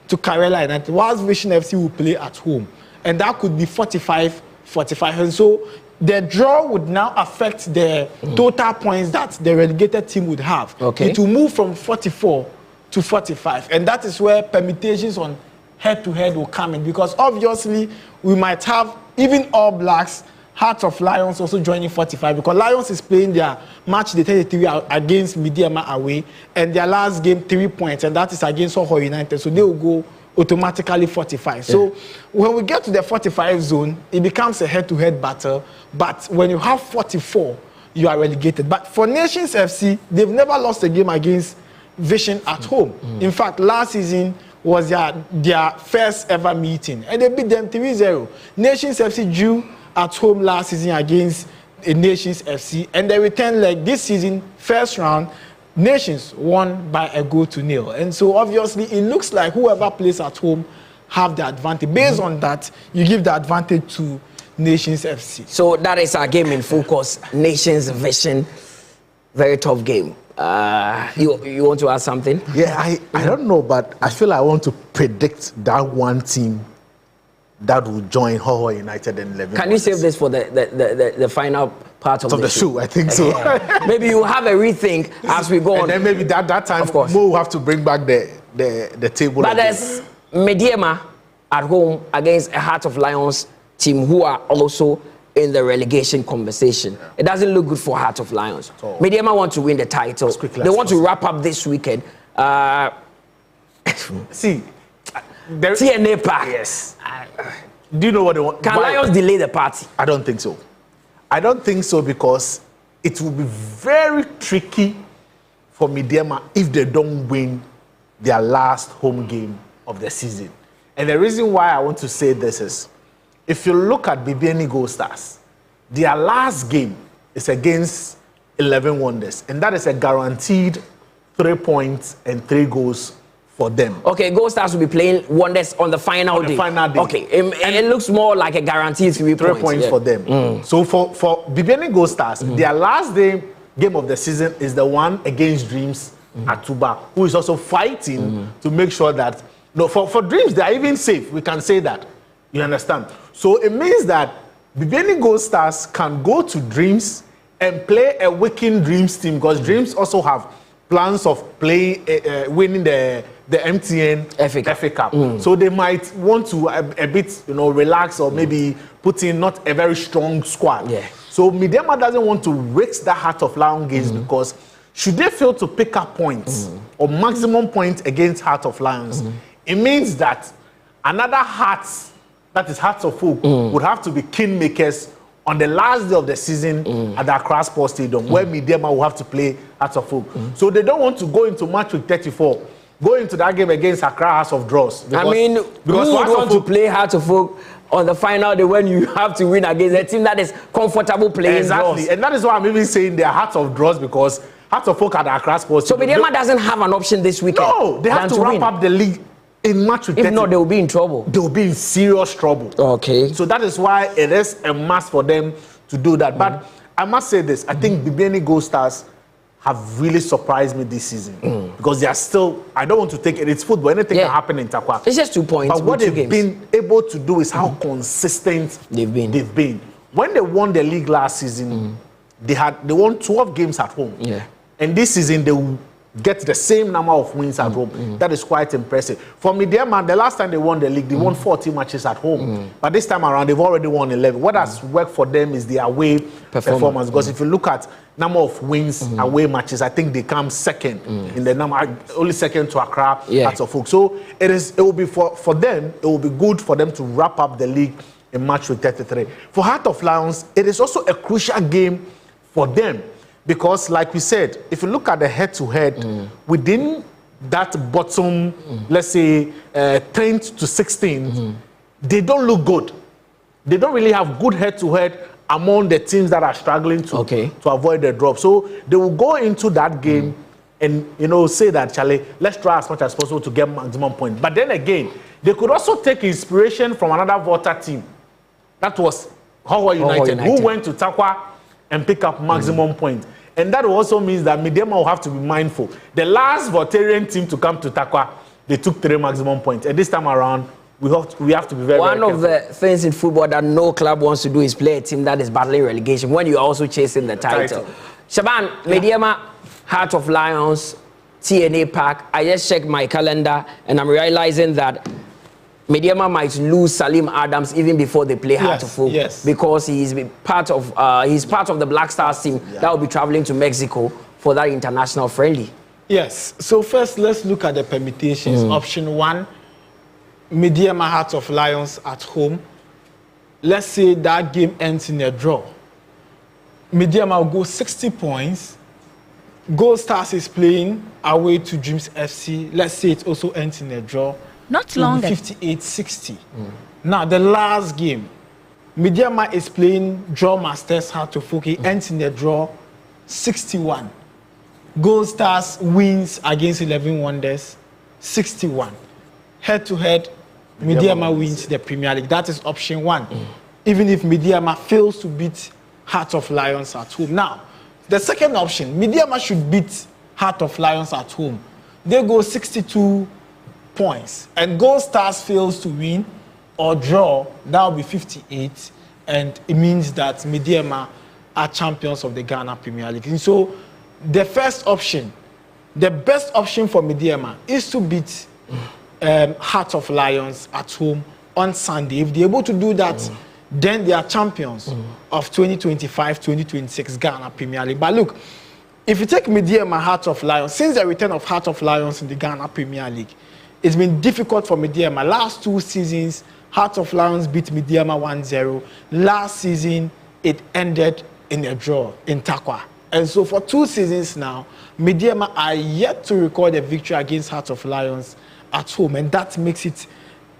Speaker 2: to Karela United, whilst Vision FC will play at home. And that could be 45-45. And so the draw would now affect the total points that the relegated team would have. It will move from 44 to 45. And that is where permutations on head-to-head will come in, because obviously we might have even All Blacks, Hearts of Lions also joining 45, because Lions is playing their match day 33 against Midiama away, and their last game 3 points, and that is against Soho United. So they will go automatically 45. So when we get to the 45 zone, it becomes a head-to-head battle. But when you have 44, you are relegated. But for Nations FC, they've never lost a game against Vision at home. In fact, last season was their first ever meeting, and they beat them 3-0. Nations FC drew at home last season against Nations FC, and the return leg this season, first round, Nations won by a 0-0. And so obviously it looks like whoever plays at home have the advantage. Based on that, you give the advantage to Nations FC.
Speaker 1: So that is our game in focus, Nations Vision. Very tough game. You want to add something?
Speaker 4: Yeah, I don't know, but I feel I want to predict that one team that will join Hoho United and 11.
Speaker 1: Can you save this for the final part of
Speaker 4: the show? I think so.
Speaker 1: Maybe you have a rethink as we go on.
Speaker 4: And then maybe that time,
Speaker 1: of course,
Speaker 4: Mo will have to bring back the table.
Speaker 1: But there's Mediema at home against a Heart of Lions team who are also in the relegation conversation. It doesn't look good for Heart of Lions. Mediema want to win the title. They want to wrap up this weekend.
Speaker 4: See,
Speaker 1: TNA Park.
Speaker 4: Yes. Do you know what they want?
Speaker 1: Can Lions delay the party?
Speaker 4: I don't think so. I don't think so, because it will be very tricky for Mediema if they don't win their last home game of the season. And the reason why I want to say this is, if you look at BBN Gold Stars, their last game is against 11 Wonders, and that is a guaranteed 3 points and 3 goals for them.
Speaker 1: Okay, Gold Stars will be playing Wonders on the final day. Okay, it looks more like a guaranteed 3 points
Speaker 4: for them. So for BBN Gold Stars, their last game of the season is the one against Dreams at Tuba, who is also fighting to make sure that, for Dreams, they are even safe. We can say that. You understand? So it means that BBN Gold Stars can go to Dreams and play a weakened Dreams team, because Dreams also have plans of winning the MTN FA Cup. So they might want to a bit, relax, or maybe put in not a very strong squad. So Mediema doesn't want to risk the Heart of Lion games, because should they fail to pick up points or maximum points against Heart of Lions, it means that another Hearts, that is Hearts of Folk, would have to be kingmakers on the last day of the season at the Accra Sports Stadium, where Mediema will have to play Hearts of Folk. So they don't want to go into match week 34, go into that game against Accra House of Draws.
Speaker 1: Because who would want to play Hearts of Folk on the final day when you have to win against a team that is comfortable playing draws?
Speaker 4: And that is why I'm even saying they're Hearts of Draws, because Hearts of Folk at the Accra Sports
Speaker 1: Stadium. So Mediema doesn't have an option this weekend.
Speaker 4: No, they have to wrap up the league in match week 30.
Speaker 1: If not, they will be in trouble.
Speaker 4: They will be in serious trouble.
Speaker 1: Okay.
Speaker 4: So that is why it is a must for them to do that. But I must say this. I think Bibiani Gold Stars have really surprised me this season because they are still. I don't want to take it. It's football. Anything can happen in Takwa.
Speaker 1: It's just 2 points.
Speaker 4: But what they've been able to do is how consistent they've been. When they won the league last season, they won 12 games at home.
Speaker 1: Yeah.
Speaker 4: And this season they will get the same number of wins at home. That is quite impressive. For Midiama, the last time they won the league, they won 40 matches at home. But this time around, they've already won 11. What has worked for them is the away performance. Because if you look at number of wins away matches, I think they come second in the number, only second to Accra, Hearts of Oak. So it will be for them, it will be good for them to wrap up the league in match week 33. For Heart of Lions, it is also a crucial game for them. Because, like we said, if you look at the head-to-head, within that bottom, let's say, 10th to 16th, they don't look good. They don't really have good head-to-head among the teams that are struggling to avoid the drop. So they will go into that game and, say that, Charlie, let's try as much as possible to get maximum points. But then again, they could also take inspiration from another Volta team. That was Hawa United, who went to Takwa and pick up maximum points. And that also means that Midiama will have to be mindful. The last Voltarian team to come to Takwa, they took 3 maximum points. And this time around, we have to be very,
Speaker 1: One
Speaker 4: very
Speaker 1: of the things in football that no club wants to do is play a team that is battling relegation when you're also chasing the title. Shaban, Midiama, Heart of Lions, TNA Park. I just checked my calendar and I'm realizing that Midiama might lose Salim Adams even before they play Heart of Oak because he's part of the Black Stars team that will be traveling to Mexico for that international friendly.
Speaker 2: Yes. So first, let's look at the permutations. Option 1, Midiama Heart of Lions at home. Let's say that game ends in a draw. Midiama will go 60 points. Gold Stars is playing away to Dreams FC. Let's say it also ends in a draw.
Speaker 5: Not long.
Speaker 2: 58-60. Now, the last game, Midiama is playing Draw Masters Heart of Oak. Ends in the draw 61. Gold Stars wins against 11 Wonders 61. Head-to-head, Midiama wins the Premier League. That is option 1. Even if Midiama fails to beat Heart of Lions at home. Now, the second option, Midiama should beat Heart of Lions at home. They go 62 points, and Gold Stars fails to win or draw, that will be 58, and it means that Midiama are champions of the Ghana Premier League. And so the first option, the best option for Midiama is to beat Heart of Lions at home on Sunday. If they're able to do that, then they are champions of 2025-2026 Ghana Premier League. But look, if you take Midiama Heart of Lions, since the return of Heart of Lions in the Ghana Premier League, it's been difficult for Midiama. Last 2 seasons, Heart of Lions beat Midiama 1-0. Last season, it ended in a draw in Takwa. And so for 2 seasons now, Midiama are yet to record a victory against Heart of Lions at home. And that makes it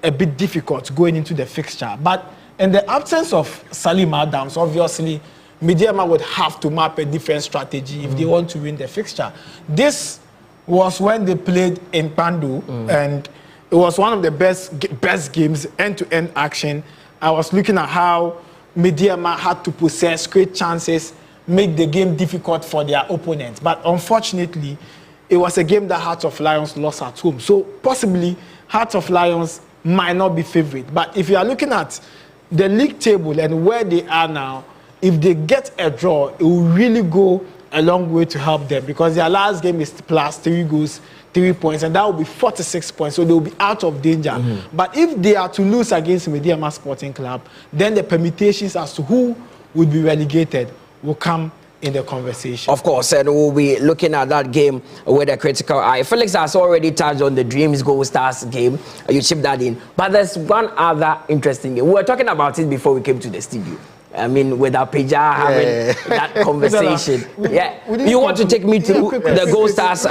Speaker 2: a bit difficult going into the fixture. But in the absence of Salim Adams, obviously, Midiama would have to map a different strategy if they want to win the fixture. This was when they played in Pandu, and it was one of the best games, end-to-end action. I was looking at how Midiama had to possess, create chances, make the game difficult for their opponents. But unfortunately, it was a game that Heart of Lions lost at home. So possibly, Heart of Lions might not be favorite. But if you are looking at the league table and where they are now, if they get a draw, it will really go a long way to help them, because their last game is plus 3 goals, 3 points, and that will be 46 points, so they will be out of danger. But if they are to lose against Midiama Sporting Club, then the permutations as to who would be relegated will come in the conversation.
Speaker 1: Of course, and we'll be looking at that game with a critical eye. Felix has already touched on the Dreams Gold Stars game. You chipped that in. But there's one other interesting game. We were talking about it before we came to the studio. I mean, with Apeja having that conversation. You want to take me through the Gold Stars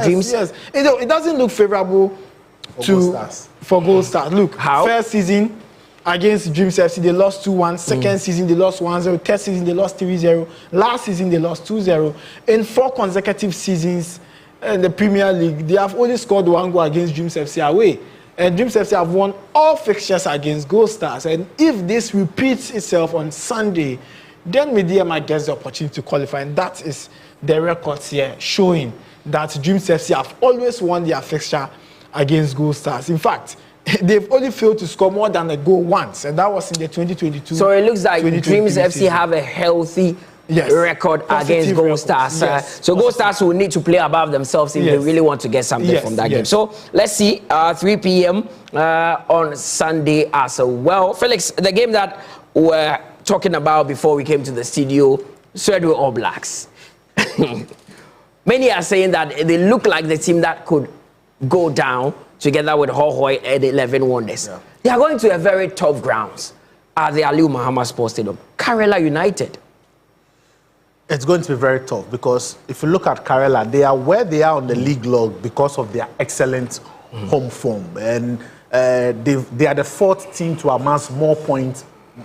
Speaker 1: Dreams?
Speaker 2: Yes. It doesn't look favorable for Gold Stars. Look,
Speaker 1: how?
Speaker 2: First season against Dreams FC, they lost 2-1. Second season, they lost 1-0. Third season, they lost 3-0. Last season, they lost 2-0. In 4 consecutive seasons in the Premier League, they have only scored 1 goal against Dreams FC away. And Dreams FC have won all fixtures against Gold Stars. And if this repeats itself on Sunday, then Mediama gets the opportunity to qualify, and that is the records here showing that Dreams FC have always won their fixture against Gold Stars. In fact, they've only failed to score more than a goal once, and that was in the 2022.
Speaker 1: So it looks like Dreams FC have a healthy record against Gold Stars. So Gold Stars will need to play above themselves if they really want to get something from that game. So let's see, 3 p.m. On Sunday as well. Felix, the game that we're talking about before we came to the studio, Suedwe All Blacks. Many are saying that they look like the team that could go down together with Hohoy and 11 Wonders. Yeah. They are going to a very tough grounds at the Aliu Muhammad Sports Stadium. Karela United.
Speaker 4: It's going to be very tough because if you look at Karela, they are where they are on the league log because of their excellent home form. And they are the 4th team to amass more points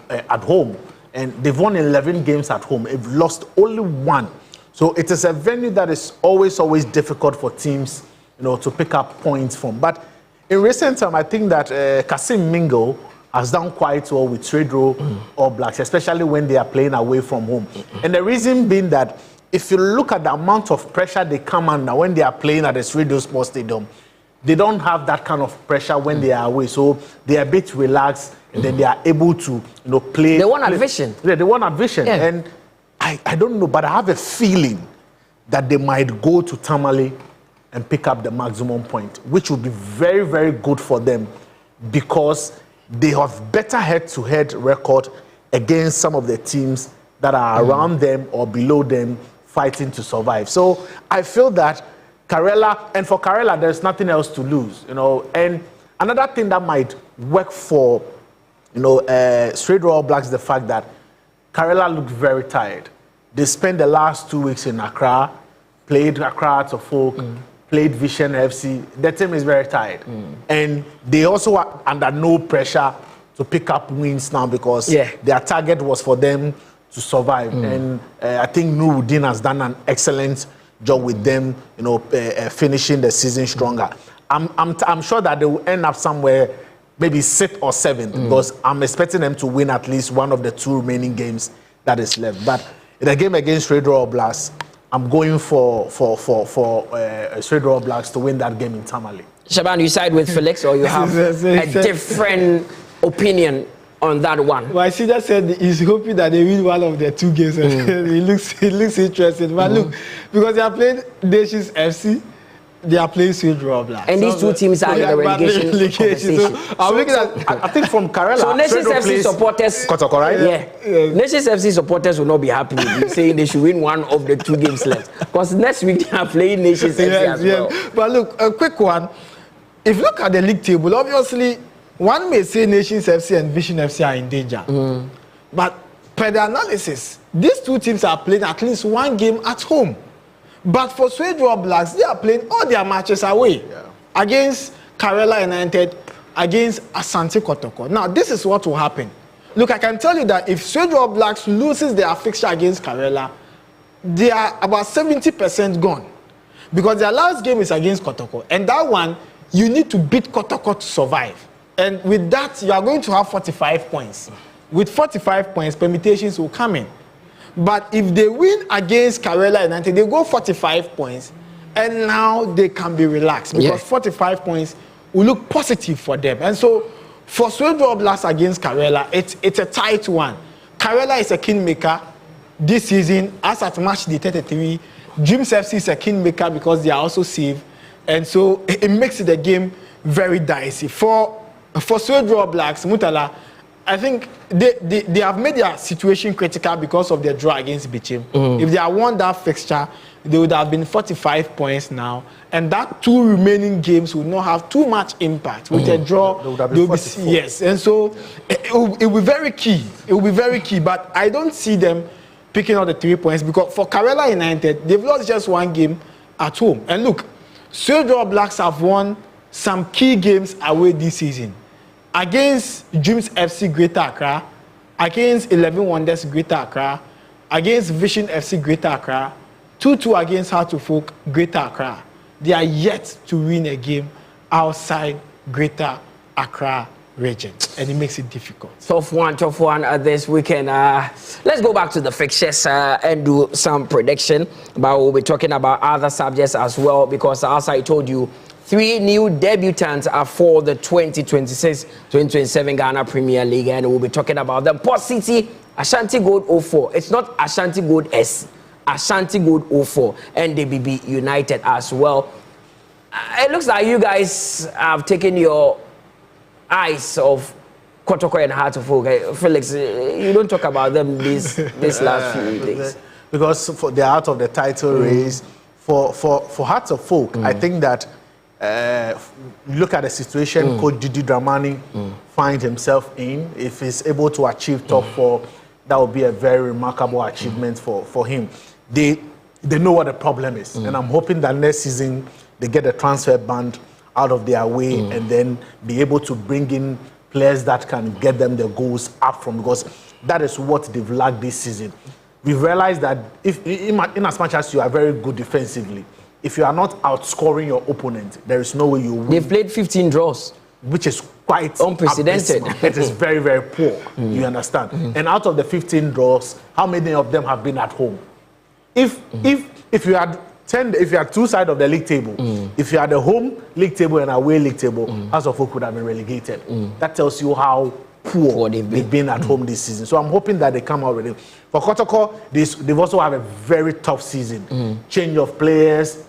Speaker 4: at home. And they've won 11 games at home. They've lost only 1. So it is a venue that is always difficult for teams, to pick up points from. But in recent time, I think that Kasim Mingo has done quite well with Suedwe All Blacks, especially when they are playing away from home. And the reason being that if you look at the amount of pressure they come under when they are playing at the Suedwe Sports Stadium, they don't have that kind of pressure when they are away. So they are a bit relaxed, and then they are able to, play.
Speaker 1: They won at Vision.
Speaker 4: Yeah, they won at Vision. Yeah. And I don't know, but I have a feeling that they might go to Tamale and pick up the maximum point, which would be very, very good for them because they have better head-to-head record against some of the teams that are around them or below them fighting to survive. So I feel that Karela, and for Karela, there's nothing else to lose, And another thing that might work for, Suedwe All Blacks, the fact that Karela looked very tired. They spent the last 2 weeks in Accra, played Accra to Folk, played Vision FC. The team is very tired. And they also are under no pressure to pick up wins now because their target was for them to survive. And I think Nuruddin has done an excellent job with them, finishing the season stronger. I'm sure that they will end up somewhere, maybe 6th or 7th, because I'm expecting them to win at least one of the 2 remaining games that is left. But in the game against Suedwe All Blacks, I'm going for Suedwe All Blacks to win that game in Tamale.
Speaker 1: Shaban, you side with Felix or you have a different opinion on that one?
Speaker 2: Well, I see that said he's hoping that they win one of their 2 games. It looks interesting. But look, because they are playing Nations FC, they are playing Suedwe All Blacks.
Speaker 1: And these 2 teams are in the relegation conversation.
Speaker 4: I think from Karela,
Speaker 1: so Nations FC supporters,
Speaker 4: Kotoko, right?
Speaker 1: Yeah. Nations FC supporters will not be happy with you saying they should win one of the 2 games left. Because next week they are playing Nations FC as well.
Speaker 2: But look, a quick one. If you look at the league table, obviously, one may say Nations FC and Vision FC are in danger. But per the analysis, these 2 teams are playing at least 1 game at home. But for Suedwe All Blacks, they are playing all their matches away against Karela United, against Asante Kotoko. Now, this is what will happen. Look, I can tell you that if Suedwe All Blacks loses their fixture against Karela, they are about 70% gone. Because their last game is against Kotoko. And that one, you need to beat Kotoko to survive. And with that, you are going to have 45 points. With 45 points, permutations will come in. But if they win against Karela United, they go 45 points, and now they can be relaxed because 45 points will look positive for them. And so, for Suedwe All Blacks against Karela, it's a tight one. Karela is a kingmaker this season, as at match day 33. Dreams FC is a kingmaker because they are also safe, and so it makes the game very dicey. For Suedwe All Blacks, Mutala, I think they have made their situation critical because of their draw against Bichim. If they had won that fixture, they would have been 45 points now. And that 2 remaining games would not have too much impact. With a draw, they will be, yes. And so it will be very key. It will be very key. But I don't see them picking up the 3 points because for Karela United, they've lost just 1 game at home. And look, Suedwe All Blacks have won some key games away this season. Against Dreams FC Greater Accra, against 11 Wonders Greater Accra, against Vision FC Greater Accra, 2-2 against Heart of Folk Greater Accra. They are yet to win a game outside Greater Accra region, and it makes it difficult.
Speaker 1: Tough one this weekend. Let's go back to the fixtures and do some prediction, but we'll be talking about other subjects as well, because as I told you, 3 new debutants are for the 2026-2027 Ghana Premier League, and we'll be talking about them. Port City, Ashanti Gold 04. It's not Ashanti Gold S, Ashanti Gold 04, and DBB United as well. It looks like you guys have taken your eyes of Kotoko and Heart of Oak. Felix, you don't talk about them this last few days.
Speaker 4: Because they're out of the title race. For Heart of Oak, I think that look at the situation Coach Didi Dramani finds himself in. If he's able to achieve top 4, that would be a very remarkable achievement for him. They know what the problem is, and I'm hoping that next season they get the transfer ban out of their way and then be able to bring in players that can get them the goals up from, because that is what they've lacked this season. We've realized that if in as much as you are very good defensively, if you are not outscoring your opponent, there is no way you win.
Speaker 1: They've played 15 draws,
Speaker 4: which is quite
Speaker 1: unprecedented.
Speaker 4: It is very, very poor. You understand? And out of the 15 draws, how many of them have been at home? If you had 10, if you had 2 sides of the league table, if you had a home league table and away league table, House of Oak would have been relegated. That tells you how poor they've been at home this season. So I'm hoping that they come out with it. For Kotoko, they've also had a very tough season. Change of players,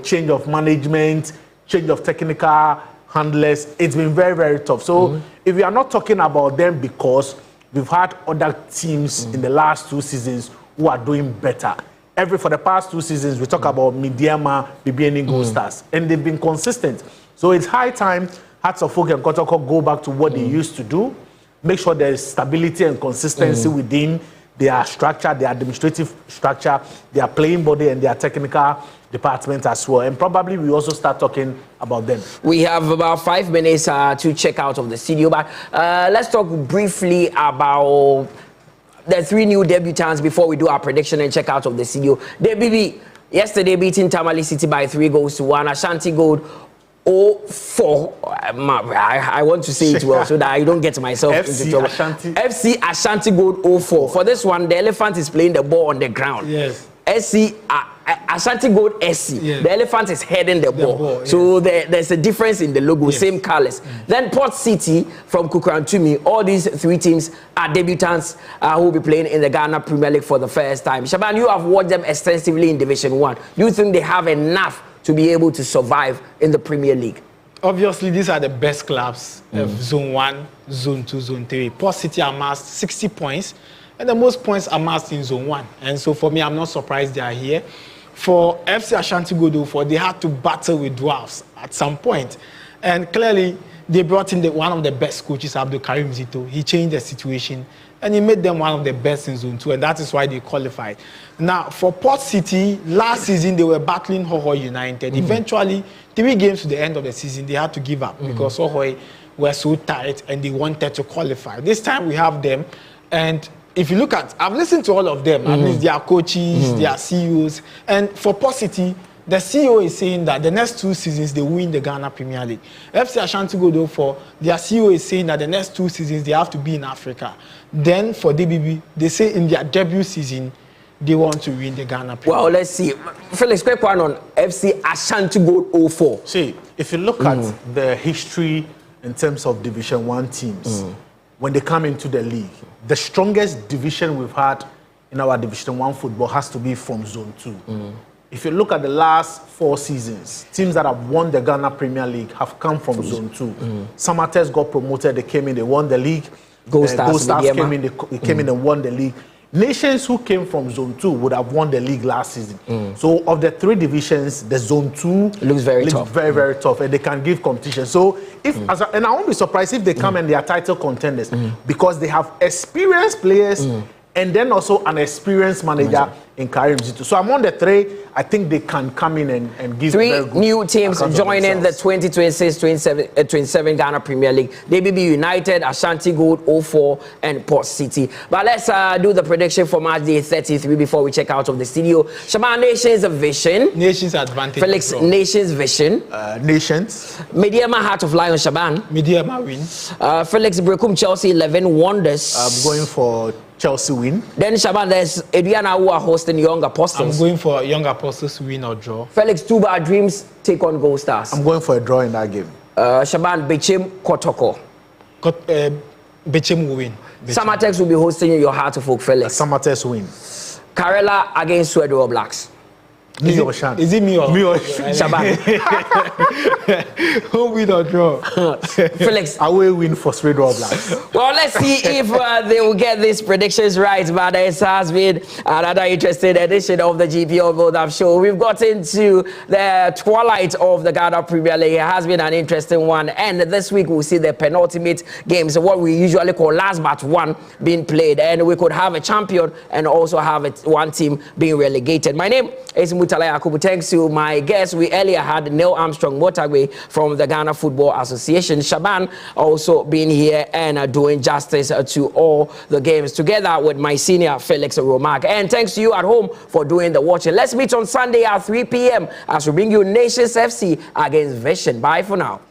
Speaker 4: change of management, change of technical handlers. It's been very, very tough. So if we are not talking about them, because we've had other teams in the last 2 seasons who are doing better. For the past 2 seasons, we talk about Midiama, BBN Gold Stars, and they've been consistent. So it's high time Hearts of Oak and Kotoko go back to what they used to do, make sure there is stability and consistency within their structure, their administrative structure, their playing body, and their technical department as well. And probably we also start talking about them. We
Speaker 1: have about 5 minutes to check out of the studio, but let's talk briefly about the 3 new debutants before we do our prediction and check out of the studio. DBB, yesterday beating Tamale City by 3-1. Ashanti Gold 04. I want to say it well so that I don't get myself into trouble. FC Ashanti Gold 04. For this one, the elephant is playing the ball on the ground.
Speaker 2: Yes.
Speaker 1: SC Ashanti Gold SC. Yes. The elephant is heading the ball. Yes. So there's a difference in the logo, same colors. Then Port City from Kukurantumi. All these 3 teams are debutants who will be playing in the Ghana Premier League for the first time. Shaban, you have watched them extensively in Division 1. Do you think they have enough to be able to survive in the Premier League?
Speaker 2: Obviously, these are the best clubs of Zone 1, Zone 2, Zone 3. Port City amassed 60 points, and the most points amassed in Zone 1. And so for me, I'm not surprised they are here. For FC Ashanti Gold 04, they had to battle with dwarfs at some point. And clearly, they brought in one of the best coaches, Abdul Karim Zito. He changed the situation, and he made them one of the best in Zone 2, and that is why they qualified. Now, for Port City, last season, they were battling Hohoi United. Eventually, 3 games to the end of the season, they had to give up because Hohoi were so tight, and they wanted to qualify. This time, we have them, and if you look at, I've listened to all of them, at least their coaches, their CEOs, and for Port City, the CEO is saying that the next 2 seasons, they win the Ghana Premier League. FC Ashanti Gold 04, their CEO is saying that the next 2 seasons, they have to be in Africa. Then for DBB, they say in their debut season, they want to win the Ghana Premier League.
Speaker 1: Well, let's see. Felix, quick one on FC Ashanti Gold 04.
Speaker 4: See, if you look at the history in terms of Division 1 teams, when they come into the league, the strongest division we've had in our Division 1 football has to be from Zone 2. If you look at the last 4 seasons, teams that have won the Ghana Premier League have come from Zone 2. Samates got promoted, they came in, they won the league. Gold Stars came in, they came in and won the league. Nations who came from Zone 2 would have won the league last season. So of the 3 divisions, the Zone 2
Speaker 1: looks very tough.
Speaker 4: Very, very tough, and they can give competition. So and I won't be surprised if they come and they are title contenders because they have experienced players and then also an experienced manager in Karim Zito. So among the three, I think they can come in and give
Speaker 1: three
Speaker 4: very good
Speaker 1: new teams joining the 2026-27 Ghana Premier League. DBB United, Ashanti Gold, 04, and Port City. But let's do the prediction for match day 33 before we check out of the studio. Shaban, Nations Vision.
Speaker 2: Nations advantage.
Speaker 1: Felix, Nations Vision.
Speaker 4: Nations.
Speaker 1: Mediama Heart of Lion, Shaban.
Speaker 2: Mediama win.
Speaker 1: Felix Brekum, Chelsea 11 Wonders.
Speaker 4: I'm going for Chelsea win.
Speaker 1: Then Shaban, there's Adriana who are hosting Young Apostles.
Speaker 2: I'm going for Young Apostles win or draw.
Speaker 1: Felix, Tuba Dreams take on Gold Stars.
Speaker 4: I'm going for a draw in that game.
Speaker 1: Shaban, Bechem Kotoko.
Speaker 2: Bechem will win.
Speaker 1: Samatex will be hosting your Heart of Oak, Felix.
Speaker 4: Samatex win.
Speaker 1: Karela against Sweden All Blacks.
Speaker 2: Is it me or
Speaker 1: Shaban?
Speaker 2: Home win or draw?
Speaker 1: Felix.
Speaker 4: Away win for Sweden All Blacks.
Speaker 1: Well, let's see if they will get these predictions right. But it has been another interesting edition of the GPL Build-Up Show. We've got into the twilight of the Ghana Premier League. It has been an interesting one. And this week we'll see the penultimate games, what we usually call last but one, being played. And we could have a champion and also have one team being relegated. My name is Mutalaya Akubu. Thanks to my guests. We earlier had Neil Armstrong Motagwe from the Ghana Football Association. Shaban also being here and doing justice to all the games together with my senior Felix Romac. And thanks to you at home for doing the watching. Let's meet on Sunday at 3 p.m. as we bring you Nations FC against Vision. Bye for now.